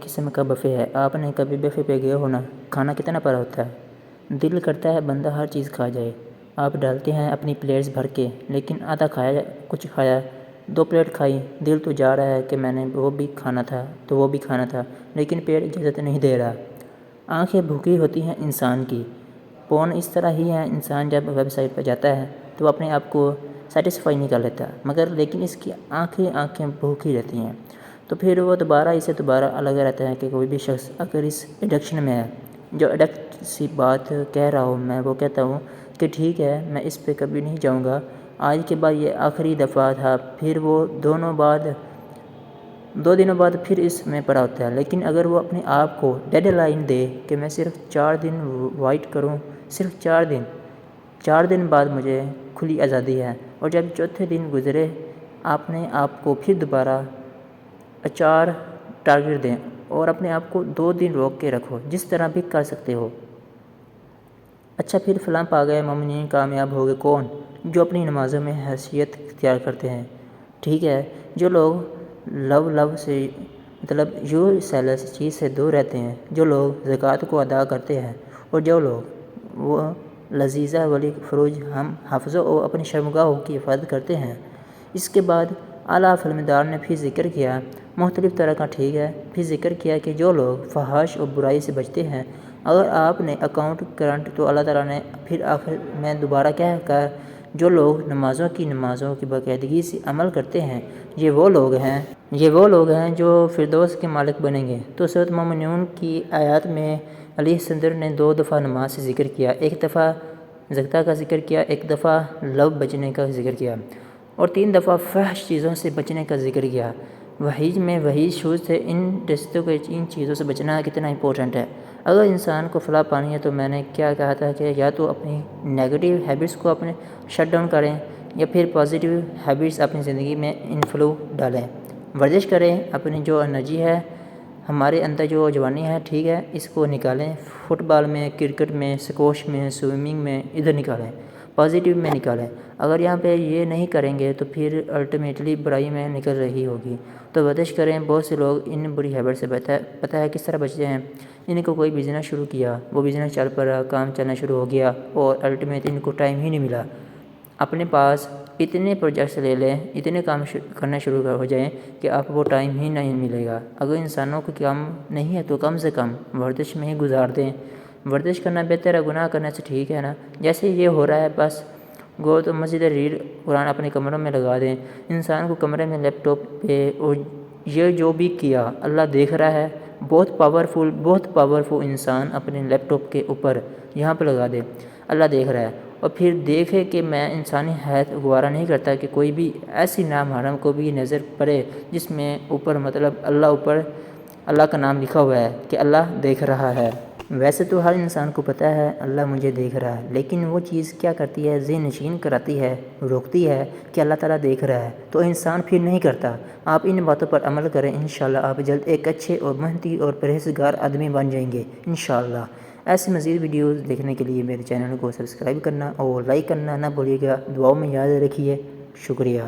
قسم کا بفے ہے۔ آپ نے کبھی بفے پہ گئے ہو نا؟ کھانا کتنا بڑا ہوتا ہے، دل کرتا ہے بندہ ہر چیز کھا جائے۔ آپ ڈالتے ہیں اپنی پلیٹس بھر کے، لیکن آدھا کھایا، کچھ کھایا، 2 پلیٹ کھائی، دل تو جا رہا ہے کہ میں نے وہ بھی کھانا تھا، لیکن پیٹ اجازت نہیں دے رہا۔ آنکھیں بھوکی ہوتی ہیں انسان کی۔ پون اس طرح ہی ہے، انسان جب ویب سائٹ پہ جاتا ہے تو وہ اپنے آپ کو سیٹسفائی نہیں کر لیتا، لیکن اس کی آنکھیں بھوکی رہتی ہیں، تو پھر وہ اسے دوبارہ لگا رہتا ہے کہ کوئی بھی شخص اگر اس ایڈکشن میں ہے، جو ایڈکٹ سی بات کہہ رہا ہوں میں، وہ کہتا ہوں کہ ٹھیک ہے میں اس پہ کبھی نہیں جاؤں گا، آج کے بعد یہ آخری دفعہ تھا، پھر وہ 2 دنوں بعد پھر اس میں پڑا ہوتا ہے۔ لیکن اگر وہ اپنے آپ کو ڈیڈ لائن دے کہ میں صرف 4 دن وائٹ کروں، صرف 4 دن بعد مجھے کھلی آزادی ہے، اور جب چوتھے دن گزرے اپنے آپ کو پھر دوبارہ 4 ٹارگٹ دیں اور اپنے آپ کو 2 دن روک کے رکھو، جس طرح بھی کر سکتے ہو۔ اچھا پھر فلاں پا گئے مومنین کامیاب ہو گئے کون؟ جو اپنی نمازوں میں حیثیت اختیار کرتے ہیں، ٹھیک ہے، جو لوگ لو سے چیز سے دور رہتے ہیں، جو لوگ زکوٰۃ کو ادا کرتے ہیں، اور جو لوگ وہ لذیذہ ولی فروج ہم حفظوں اور اپنی شرمگاہوں کی حفاظت کرتے ہیں۔ اس کے بعد اعلیٰ فرماندار نے پھر ذکر کیا مختلف طرح کا، ٹھیک ہے، پھر ذکر کیا کہ جو لوگ فحش اور برائی سے بچتے ہیں، اگر آپ نے اکاؤنٹ کرنٹ تو اللہ تعالیٰ نے پھر آخر میں دوبارہ کہا جو لوگ نمازوں کی باقاعدگی سے عمل کرتے ہیں، یہ وہ لوگ ہیں جو فردوس کے مالک بنیں گے۔ تو سورۃ مومنون کی آیات میں علی صدر نے 2 دفعہ نماز سے ذکر کیا، 1 دفعہ زکوٰۃ کا ذکر کیا، 1 دفعہ لو بچنے کا ذکر کیا، اور 3 دفعہ فحش چیزوں سے بچنے کا ذکر کیا۔ وحی شوز تھے ان چیزوں سے بچنا کتنا امپورٹنٹ ہے۔ اگر انسان کو فلاح پانی ہے تو میں نے کیا کہا تھا کہ یا تو اپنی نیگیٹو ہیبٹس کو اپنے شٹ ڈاؤن کریں، یا پھر پازیٹیو ہیبٹس اپنی زندگی میں انفلو ڈالیں، ورزش کریں، اپنی جو انرجی ہے ہمارے اندر، جو جوانی ہے، ٹھیک ہے، اس کو نکالیں، فٹ بال میں، کرکٹ میں، اسکواش میں، سوئمنگ میں، ادھر نکالیں، پازیٹیو میں نکالیں۔ اگر یہاں پہ یہ نہیں کریں گے تو پھر الٹیمیٹلی برائی میں نکل رہی ہوگی۔ تو ورزش کریں۔ بہت سے لوگ ان بری ہیبٹ سے پتہ ہے کس طرح بچتے ہیں، ان کو کوئی بزنس شروع کیا، وہ بزنس چل پڑا، کام چلنا شروع ہو گیا، اور الٹیمیٹلی ان کو ٹائم ہی نہیں ملا۔ اپنے پاس اتنے پروجیکٹس لے لیں، اتنے کام کرنا شروع ہو جائیں کہ آپ کو ٹائم ہی نہیں ملے گا۔ اگر انسانوں کو کام نہیں ہے تو کم سے کم ورزش میں ہی گزار دیں۔ ورزش کرنا بہتر ہے گناہ کرنے سے، ٹھیک ہے نا؟ جیسے یہ ہو رہا ہے بس گو تو مسجد ریڈ قرآن اپنے کمروں میں لگا دیں۔ انسان کو کمرے میں لیپ ٹاپ پہ، اور یہ جو بھی کیا اللہ دیکھ رہا ہے، بہت پاورفل انسان اپنے لیپ ٹاپ کے اوپر یہاں پہ لگا دے، اللہ دیکھ رہا ہے، اور پھر دیکھے کہ میں انسانی حیات گوارا نہیں کرتا کہ کوئی بھی ایسی نامحرم کو بھی نظر پڑے جس میں اوپر اللہ کا نام لکھا ہوا ہے کہ اللہ دیکھ رہا ہے۔ ویسے تو ہر انسان کو پتہ ہے اللہ مجھے دیکھ رہا ہے، لیکن وہ چیز کیا کرتی ہے، ذہن نشین کراتی ہے، روکتی ہے کہ اللہ تعالیٰ دیکھ رہا ہے، تو انسان پھر نہیں کرتا۔ آپ ان باتوں پر عمل کریں، انشاءاللہ آپ جلد ایک اچھے اور محنتی اور پرہیزگار آدمی بن جائیں گے انشاءاللہ۔ ایسی مزید ویڈیوز دیکھنے کے لیے میرے چینل کو سبسکرائب کرنا اور لائک کرنا نہ بھولیے گا، دعاؤں میں یاد رکھیے۔ شکریہ۔